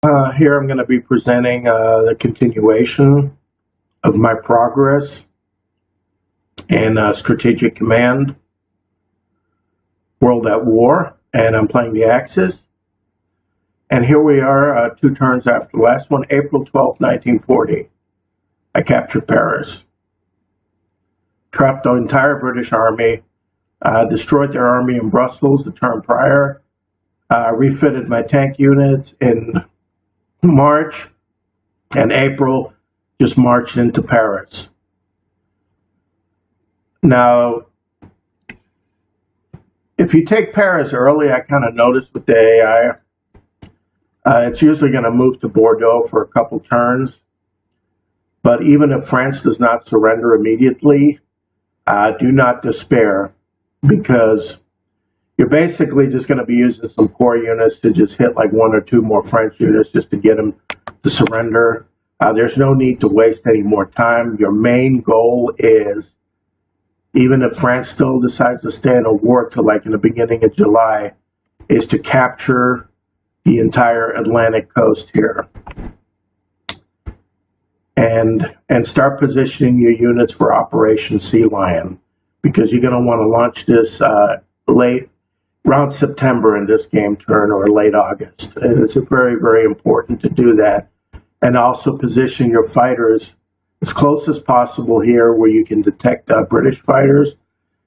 Here I'm going to be presenting the continuation of my progress in Strategic Command, World at War, and I'm playing the Axis. And here we are 2 turns after the last one, April 12, 1940. I captured Paris, trapped the entire British Army, destroyed their army in Brussels the term prior, refitted my tank units in March, and April just marched into Paris. Now, if you take Paris early, I kind of noticed with the AI, it's usually going to move to Bordeaux for a couple turns. But even if France does not surrender immediately, do not despair, because you're basically just going to be using some core units to just hit like 1 or 2 more French units just to get them to surrender. There's no need to waste any more time. Your main goal is, even if France still decides to stay in a war till like in the beginning of July, is to capture the entire Atlantic coast here. And start positioning your units for Operation Sealion, because you're going to want to launch this around September in this game turn, or late August. And it's very, very important to do that. And also position your fighters as close as possible here where you can detect British fighters,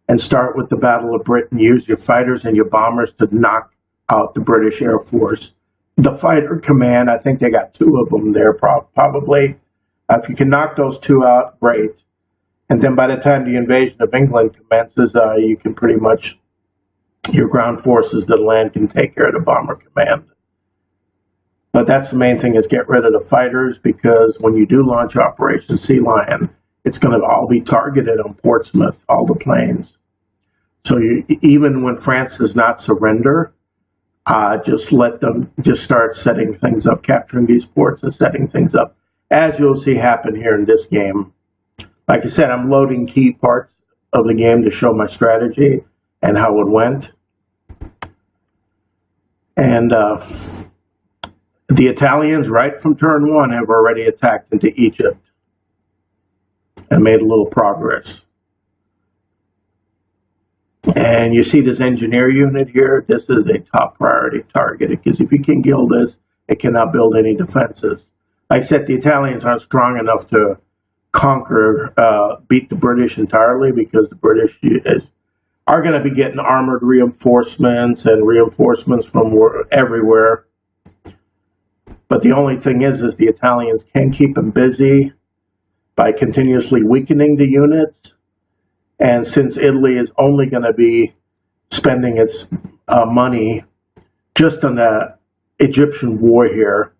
and start with the Battle of Britain. Use your fighters and your bombers to knock out the British Air Force. The fighter command, I think they got 2 of them there probably. If you can knock those 2 out, great. And then by the time the invasion of England commences, you can pretty much, your ground forces, the land, can take care of the bomber command. But that's the main thing, is get rid of the fighters, because when you do launch Operation Sealion, it's going to all be targeted on Portsmouth, all the planes. So even when France does not surrender, just let them just start setting things up, capturing these ports and setting things up, as you'll see happen here in this game. Like I said, I'm loading key parts of the game to show my strategy and how it went. And the Italians, right from turn 1, have already attacked into Egypt and made a little progress. And you see this engineer unit here. This is a top priority target, because if you can kill this, it cannot build any defenses. Like I said, the Italians aren't strong enough to conquer, beat the British entirely, because the British are going to be getting armored reinforcements and reinforcements from everywhere. But the only thing is the Italians can keep them busy by continuously weakening the units. And since Italy is only going to be spending its money just on the Egyptian war here,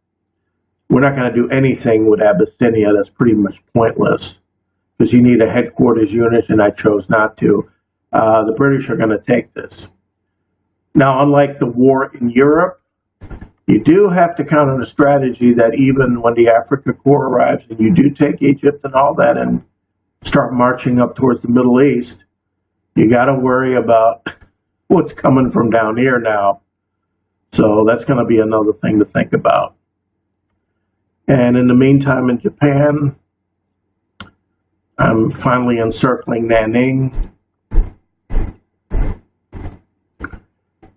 we're not going to do anything with Abyssinia. That's pretty much pointless, because you need a headquarters unit, and I chose not to. The British are going to take this. Now, unlike the war in Europe, you do have to count on a strategy that even when the Africa Corps arrives and you do take Egypt and all that and start marching up towards the Middle East, you got to worry about what's coming from down here now. So that's going to be another thing to think about. And in the meantime, in Japan, I'm finally encircling Nanning,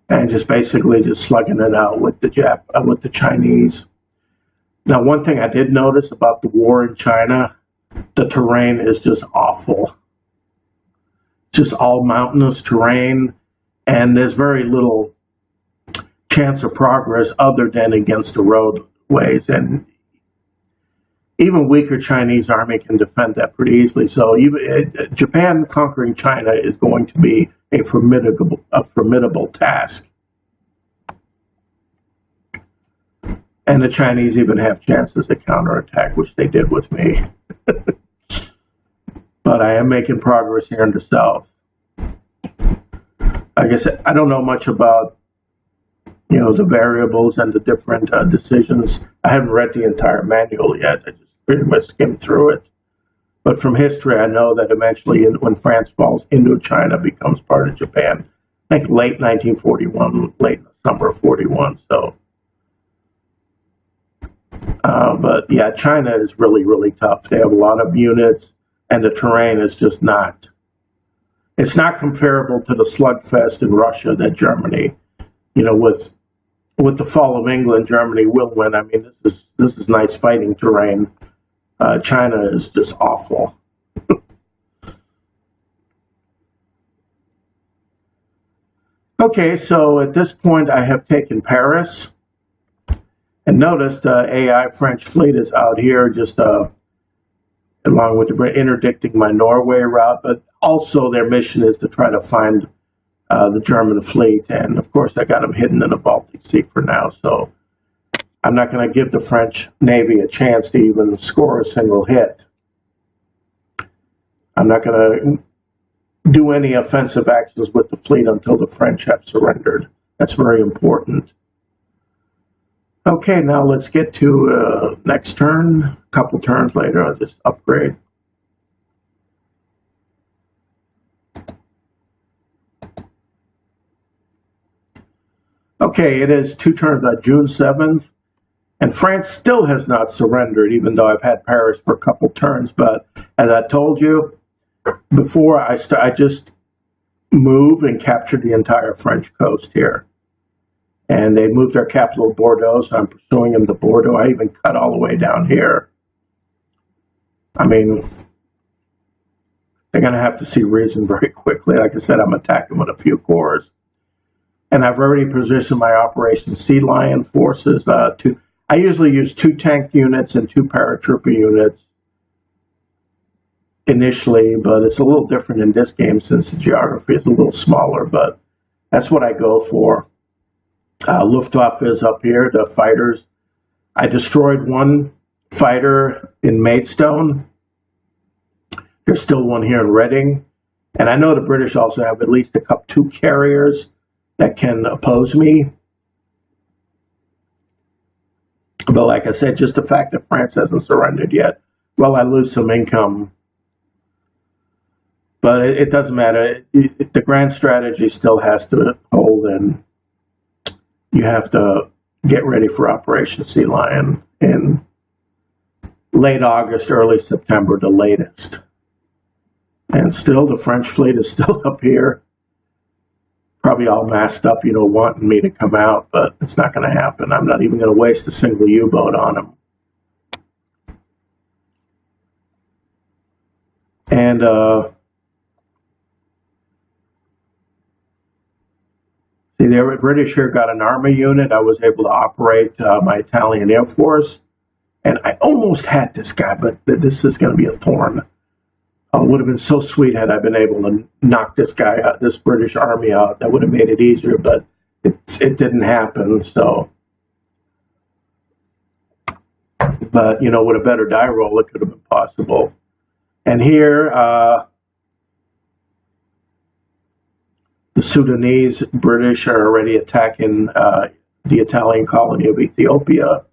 and just basically just slugging it out with the Chinese. Now, one thing I did notice about the war in China, the terrain is just awful. Just all mountainous terrain, and there's very little chance of progress other than against the roadways. And even weaker Chinese army can defend that pretty easily. So Japan conquering China is going to be a formidable task. And the Chinese even have chances to counterattack, which they did with me. But I am making progress here in the south. Like I said, I don't know much about, the variables and the different decisions. I haven't read the entire manual yet. I just pretty much skimmed through it. But from history, I know that eventually, when France falls, Indochina becomes part of Japan. I think late 1941, late summer of 41. So But yeah, China is really, really tough. They have a lot of units, and the terrain is just not. It's not comparable to the slugfest in Russia that Germany, with the fall of England, Germany will win. I mean, this is nice fighting terrain. China is just awful. Okay, so at this point, I have taken Paris. And notice the AI French fleet is out here just along with interdicting my Norway route, but also their mission is to try to find the German fleet. And of course, I got them hidden in the Baltic Sea for now. So I'm not going to give the French Navy a chance to even score a single hit. I'm not going to do any offensive actions with the fleet until the French have surrendered. That's very important. Okay, now let's get to next turn. A couple turns later, I'll just upgrade. Okay, it is 2 turns on June 7th, and France still has not surrendered, even though I've had Paris for a couple turns. But as I told you before, I just moved and captured the entire French coast here. And they moved their capital to Bordeaux, so I'm pursuing them to Bordeaux. I even cut all the way down here. I mean, they're going to have to see reason very quickly. Like I said, I'm attacking with a few corps. And I've already positioned my Operation Sealion forces. I usually use 2 tank units and 2 paratrooper units initially, but it's a little different in this game since the geography is a little smaller, but that's what I go for. Luftwaffe is up here, the fighters. I destroyed 1 fighter in Maidstone. There's still 1 here in Reading. And I know the British also have at least 2 carriers that can oppose me. But like I said, just the fact that France hasn't surrendered yet, well, I lose some income. But it doesn't matter. The grand strategy still has to hold, and you have to get ready for Operation Sealion in late August, early September, the latest. And still, the French fleet is still up here, probably all masked up, wanting me to come out, but it's not going to happen. I'm not even going to waste a single U-boat on them. And see, the British here got an army unit. I was able to operate my Italian Air Force, and I almost had this guy, but this is going to be a thorn. It would have been so sweet had I been able to knock this guy out, this British army out. That would have made it easier, but it didn't happen. So, but with a better die roll, it could have been possible. And here, the Sudanese British are already attacking the Italian colony of Ethiopia.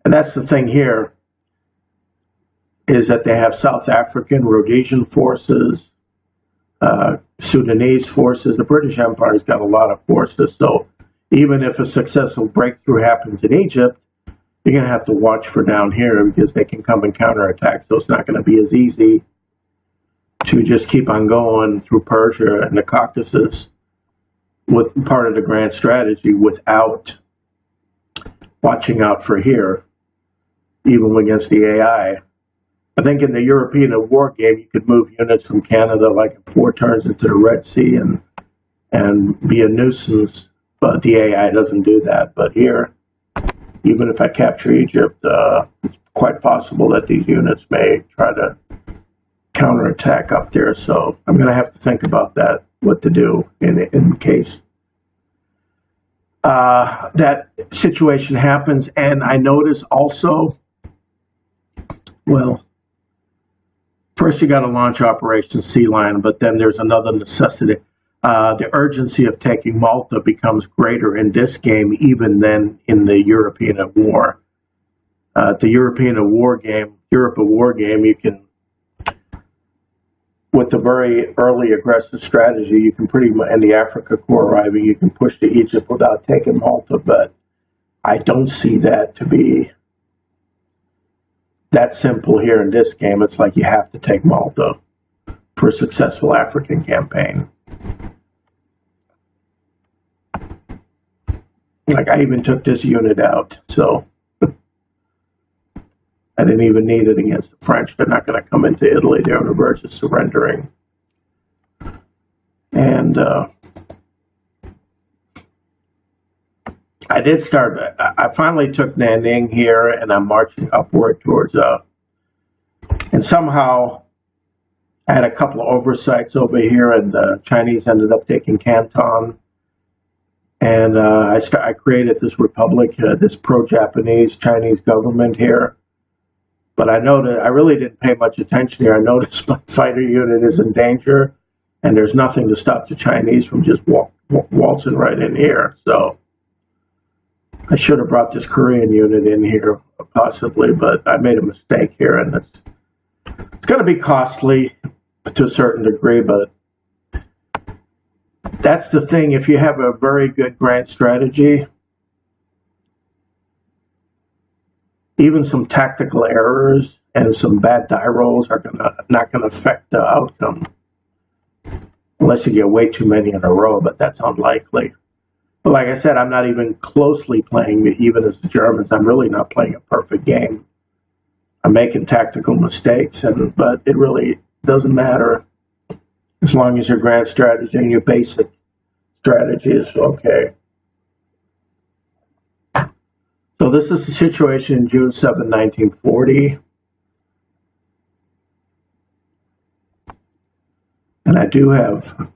And that's the thing here, is that they have South African, Rhodesian forces, Sudanese forces. The British Empire's got a lot of forces. So even if a successful breakthrough happens in Egypt, you're going to have to watch for down here because they can come and counterattack. So it's not going to be as easy to just keep on going through Persia and the Caucasus with part of the grand strategy without watching out for here, even against the AI. I think in the European war game, you could move units from Canada like 4 turns into the Red Sea and be a nuisance, but the AI doesn't do that. But here, even if I capture Egypt, it's quite possible that these units may try to counterattack up there. So I'm going to have to think about that, what to do in case that situation happens. And I notice also, well, first you got to launch Operation Sealion, but then there's another necessity. The urgency of taking Malta becomes greater in this game even than in the European War. The European War game, you can, with the very early aggressive strategy, you can pretty much, and the Africa Corps arriving, you can push to Egypt without taking Malta, but I don't see that to be that simple here in this game. It's like you have to take Malta for a successful African campaign. Like, I even took this unit out, so I didn't even need it against the French. They're not going to come into Italy. They're on the verge of surrendering. And I did start, I finally took Nanning here, and I'm marching upward towards, and somehow I had a couple of oversights over here, and the Chinese ended up taking Canton. And I created this republic, this pro-Japanese Chinese government here. But I noticed, I really didn't pay much attention here. I noticed my fighter unit is in danger, and there's nothing to stop the Chinese from just waltzing right in here. So I should have brought this Korean unit in here, possibly, but I made a mistake here, and it's going to be costly to a certain degree, but that's the thing. If you have a very good grand strategy, even some tactical errors and some bad die rolls are not going to affect the outcome, unless you get way too many in a row, but that's unlikely. But like I said, I'm not even closely playing, even as the Germans. I'm really not playing a perfect game. I'm making tactical mistakes, but it really doesn't matter as long as your grand strategy and your basic strategy is okay. So this is the situation in June 7, 1940. And I do have,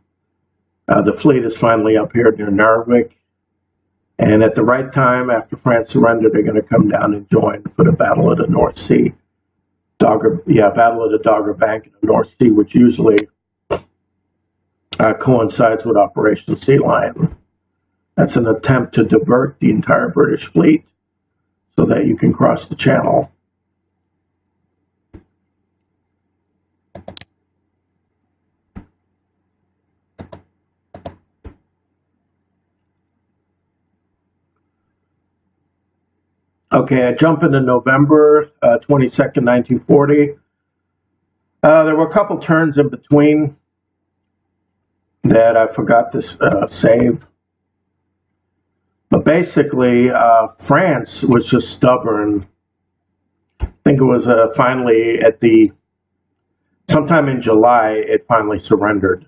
the fleet is finally up here near Narvik. And at the right time, after France surrendered, they're going to come down and join for the Battle of the North Sea. Battle of the Dogger Bank in the North Sea, which usually coincides with Operation Sealion. That's an attempt to divert the entire British fleet so that you can cross the channel. Okay, I jump into November 22nd, 1940. There were a couple turns in between that I forgot to save. But basically, France was just stubborn. I think it was finally sometime in July, it finally surrendered.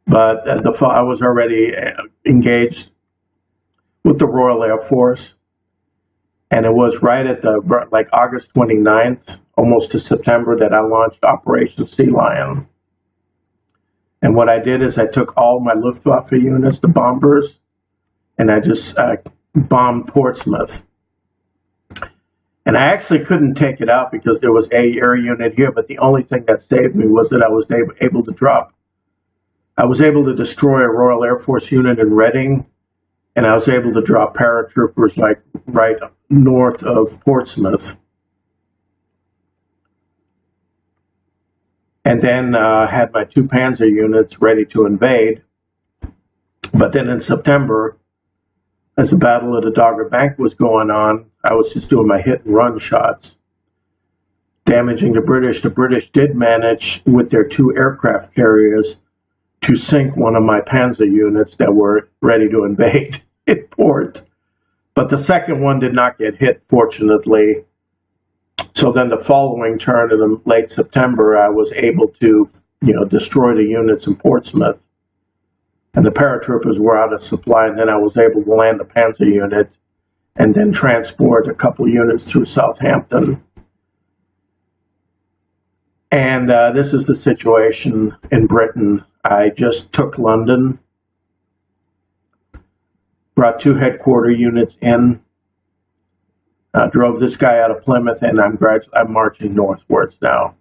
But I was already engaged with the Royal Air Force. And it was right at August 29th, almost to September, that I launched Operation Sealion. And what I did is I took all my Luftwaffe units, the bombers, and I just bombed Portsmouth. And I actually couldn't take it out because there was an air unit here, but the only thing that saved me was that I was able to destroy a Royal Air Force unit in Reading, and I was able to drop paratroopers right north of Portsmouth. And then had my 2 Panzer units ready to invade. But then in September, as the Battle of the Dogger Bank was going on, I was just doing my hit and run shots, damaging the British. The British did manage, with their 2 aircraft carriers, to sink one of my Panzer units that were ready to invade in port. But the second one did not get hit, fortunately. So then the following turn in late September, I was able to, destroy the units in Portsmouth. And the paratroopers were out of supply, and then I was able to land the Panzer unit and then transport a couple of units through Southampton. And this is the situation in Britain. I just took London, brought 2 headquarter units in, drove this guy out of Plymouth, and I'm marching northwards now.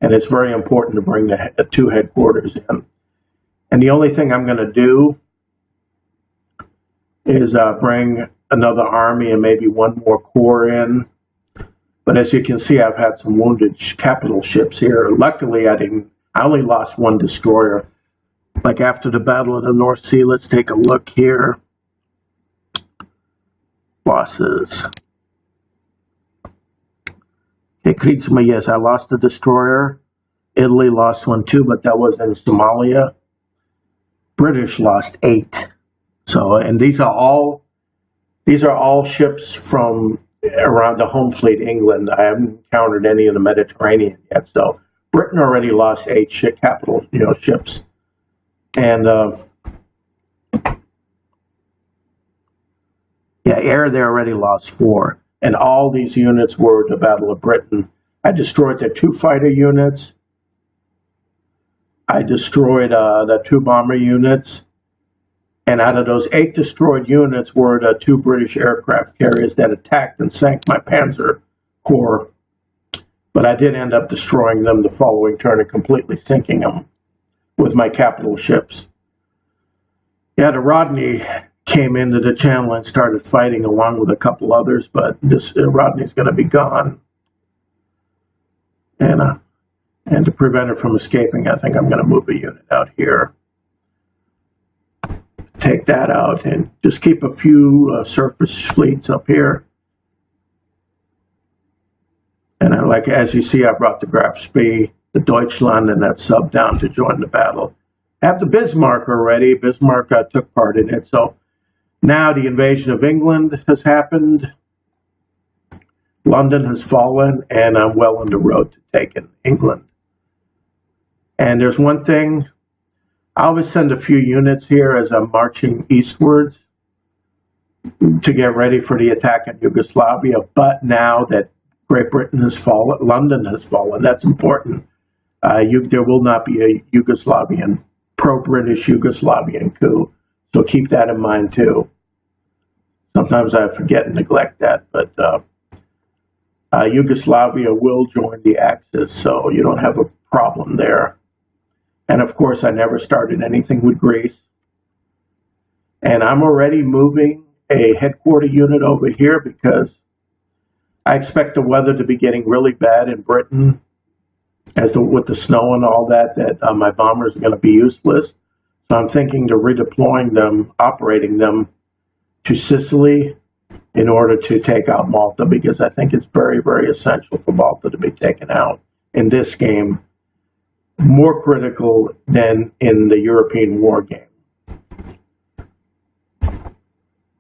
And it's very important to bring the 2 headquarters in. And the only thing I'm going to do is bring another army and maybe 1 more corps in. But as you can see, I've had some wounded capital ships here. Luckily, I only lost 1 destroyer. Like after the Battle of the North Sea, let's take a look here. Losses. Kriegsmarine, yes, I lost a destroyer. Italy lost one too, but that was in Somalia. British lost 8. So, and these are all ships from around the home fleet, England. I haven't encountered any in the Mediterranean yet. So, Britain already lost 8 capital, ships, and air they already lost 4. And all these units were the Battle of Britain. I destroyed their 2 fighter units. I destroyed the 2 bomber units. And out of those 8 destroyed units were the 2 British aircraft carriers that attacked and sank my Panzer Corps. But I did end up destroying them the following turn and completely sinking them with my capital ships. Yeah, the Rodney came into the channel and started fighting along with a couple others, but this Rodney's going to be gone. And to prevent it from escaping, I think I'm going to move a unit out here. Take that out and just keep a few surface fleets up here. And as you see, I brought the Graf Spee, the Deutschland, and that sub down to join the battle. I have the Bismarck already. Bismarck took part in it. So now the invasion of England has happened. London has fallen, and I'm well on the road to taking England. And there's one thing. I always send a few units here as I'm marching eastwards to get ready for the attack on Yugoslavia. But now that Great Britain has fallen, London has fallen, that's important. There will not be a pro-British Yugoslavian coup. So keep that in mind too. Sometimes I forget and neglect that, but Yugoslavia will join the Axis, so you don't have a problem there. And of course, I never started anything with Greece. And I'm already moving a headquarter unit over here because I expect the weather to be getting really bad in Britain with the snow and all that my bombers are going to be useless. So I'm thinking to redeploying them, operating them to Sicily in order to take out Malta, because I think it's very, very essential for Malta to be taken out in this game. More critical than in the European war game.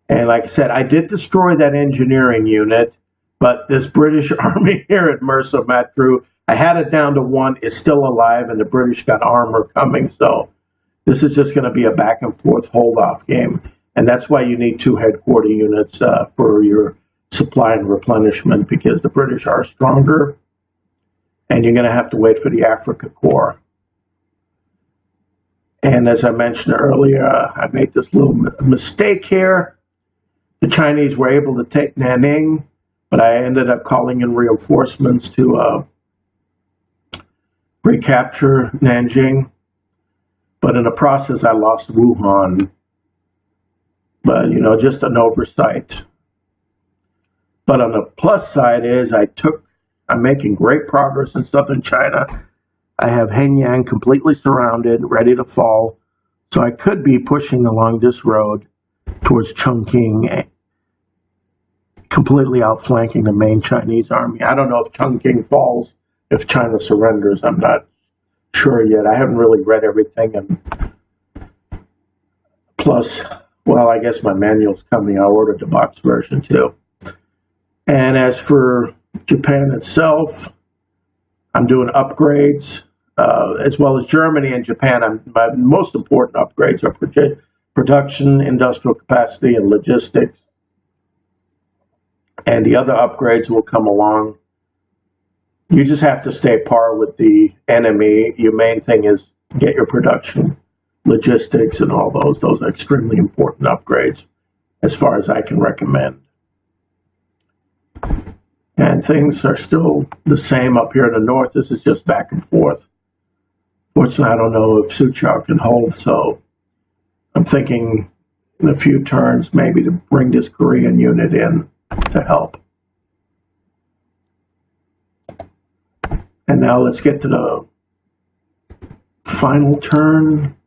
And like I said, I did destroy that engineering unit, but this British army here at Mersa Matruh, I had it down to 1, it's still alive, and the British got armor coming, so this is just going to be a back and forth hold-off game. And that's why you need 2 headquarter units for your supply and replenishment, because the British are stronger. And you're going to have to wait for the Africa Corps. And as I mentioned earlier, I made this little mistake here. The Chinese were able to take Nanning, but I ended up calling in reinforcements to recapture Nanjing. But in the process, I lost Wuhan. But, just an oversight. But on the plus side is I'm making great progress in southern China. I have Henyang completely surrounded, ready to fall. So I could be pushing along this road towards Chongqing, completely outflanking the main Chinese army. I don't know if Chongqing falls, if China surrenders. I'm not sure yet. I haven't really read everything. And plus, well, I guess my manual's coming. I ordered the box version too. And as for Japan itself, I'm doing upgrades, as well as Germany and Japan. My most important upgrades are production, industrial capacity, and logistics. And the other upgrades will come along. You just have to stay par with the enemy. Your main thing is get your production, logistics, and all those. Those are extremely important upgrades, as far as I can recommend. And things are still the same up here in the north. This is just back and forth. Fortunately, I don't know if Suchar can hold, so I'm thinking in a few turns maybe to bring this Korean unit in to help. And now let's get to the final turn.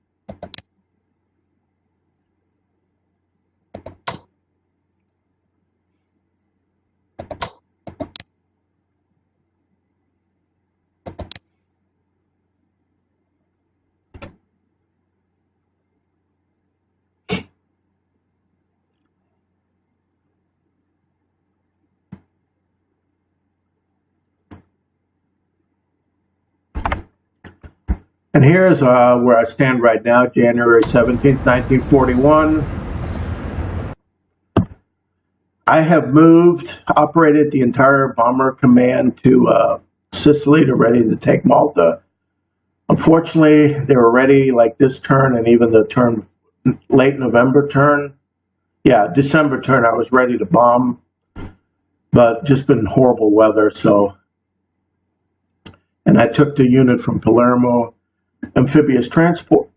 And here's where I stand right now, January 17th, 1941. I have operated the entire bomber command to Sicily to ready to take Malta. Unfortunately, they were ready like this turn and even the turn, late November turn. Yeah, December turn, I was ready to bomb, but just been horrible weather, so. And I took the unit from Palermo, amphibious transport,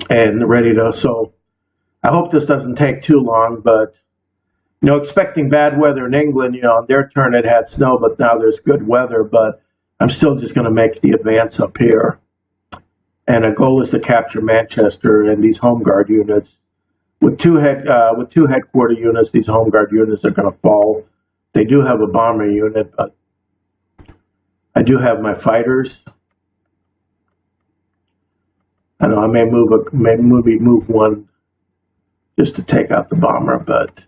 and ready to, so I hope this doesn't take too long, but, you know, expecting bad weather in England, you know, on their turn it had snow, but now there's good weather, but I'm still just going to make the advance up here. And a goal is to capture Manchester and these Home Guard units. With two headquarter units, these Home Guard units are going to fall. They do have a bomber unit, but I do have my fighters. I know I may move one just to take out the bomber, but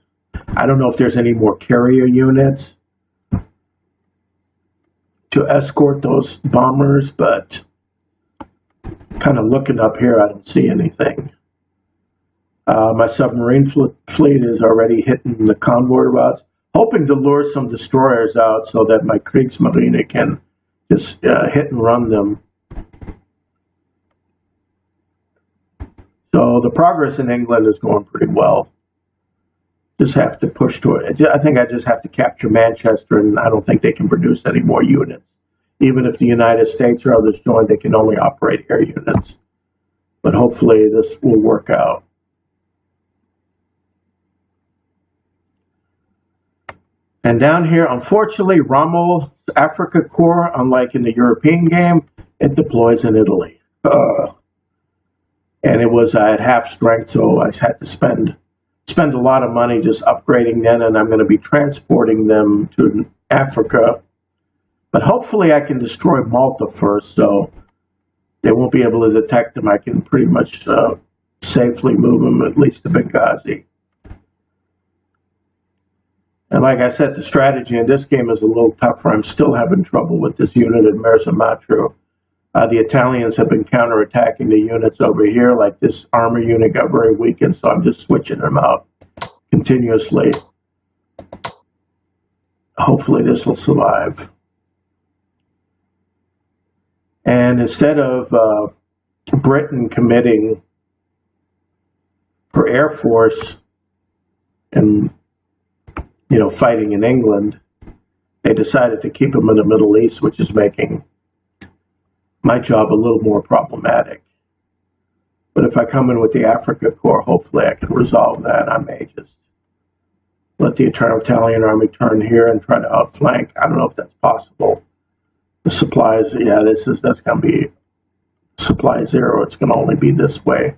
I don't know if there's any more carrier units to escort those bombers, but kind of looking up here, I don't see anything. My submarine fleet is already hitting the convoy routes, hoping to lure some destroyers out so that my Kriegsmarine can just hit and run them. So the progress in England is going pretty well. Just have to push to it. I think I just have to capture Manchester, and I don't think they can produce any more units. Even if the United States or others join, they can only operate air units. But hopefully this will work out. And down here, unfortunately, Rommel's Africa Corps, unlike in the European game, it deploys in Italy. And it was at half strength, so I had to spend a lot of money just upgrading them, and I'm going to be transporting them to Africa. But hopefully I can destroy Malta first, so they won't be able to detect them. I can pretty much safely move them at least to Benghazi. And like I said, the strategy in this game is a little tougher. I'm still having trouble with this unit at Merzamatru. The Italians have been counterattacking the units over here, like this armor unit got very weakened, so I'm just switching them out continuously. Hopefully this will survive. And instead of Britain committing for Air Force and, you know, fighting in England, they decided to keep them in the Middle East, which is making my job a little more problematic. But if I come in with the Africa Corps, hopefully I can resolve that. I may just let the Italian army turn here and try to outflank. I don't know if that's possible. The supplies, yeah, that's going to be supply zero. It's going to only be this way.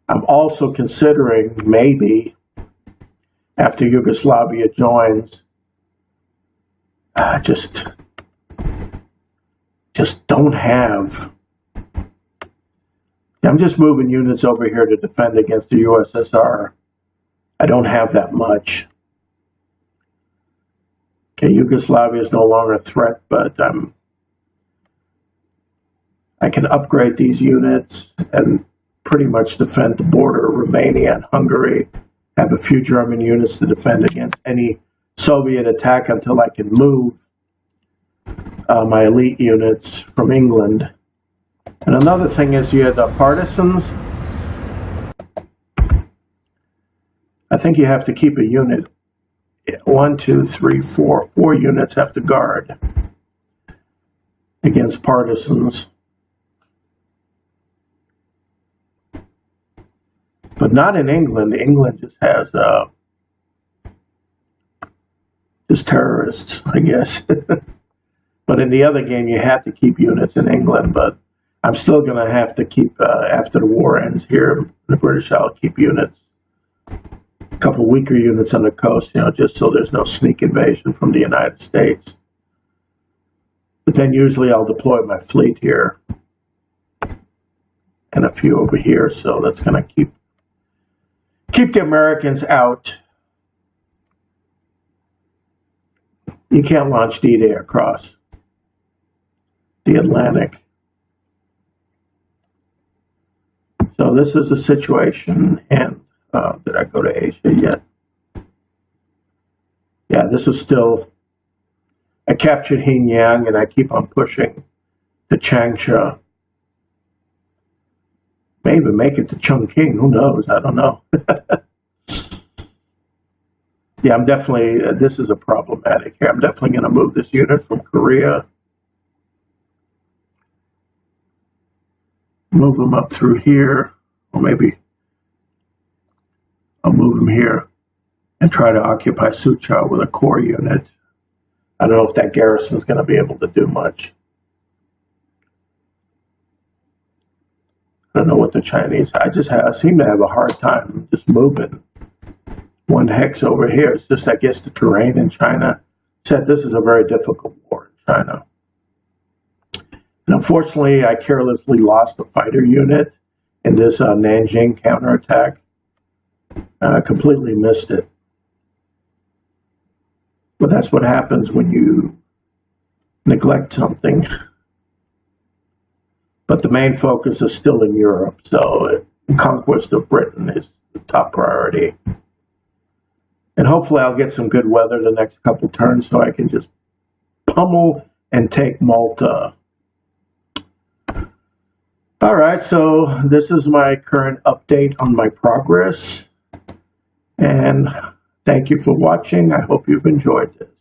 I'm also considering maybe after Yugoslavia joins, just don't have. I'm just moving units over here to defend against the USSR. I don't have that much. Okay, Yugoslavia is no longer a threat, but I can upgrade these units and pretty much defend the border of Romania and Hungary. Have a few German units to defend against any Soviet attack until I can move my elite units from England. And another thing is you have the partisans. I think you have to keep a unit. 1, 2, 3, 4. 4 units have to guard against partisans. But not in England. England just has just terrorists, I guess. But in the other game, you have to keep units in England. But I'm still going to have to keep, after the war ends here, the British, I'll keep units. A couple weaker units on the coast, you know, just so there's no sneak invasion from the United States. But then usually I'll deploy my fleet here and a few over here. So that's going to keep the Americans out. You can't launch D-Day across. the Atlantic. So this is the situation, and did I go to Asia yet? Yeah, this is still, I captured Hanyang, and I keep on pushing to Changsha. May even make it to Chongqing, who knows, I don't know. Yeah, I'm definitely, this is a problematic here. I'm definitely going to move this unit from Korea. Move them up through here, or maybe I'll move them here and try to occupy Sucha with a core unit. I don't know if that garrison is going to be able to do much. I don't know what the Chinese, I seem to have a hard time just moving one hex over here. It's just, I guess, the terrain in China said this is a very difficult war in China. And unfortunately, I carelessly lost a fighter unit in this Nanjing counterattack. I completely missed it. But that's what happens when you neglect something. But the main focus is still in Europe, so conquest of Britain is the top priority. And hopefully I'll get some good weather the next couple turns so I can just pummel and take Malta. All right, so this is my current update on my progress. And thank you for watching. I hope you've enjoyed this.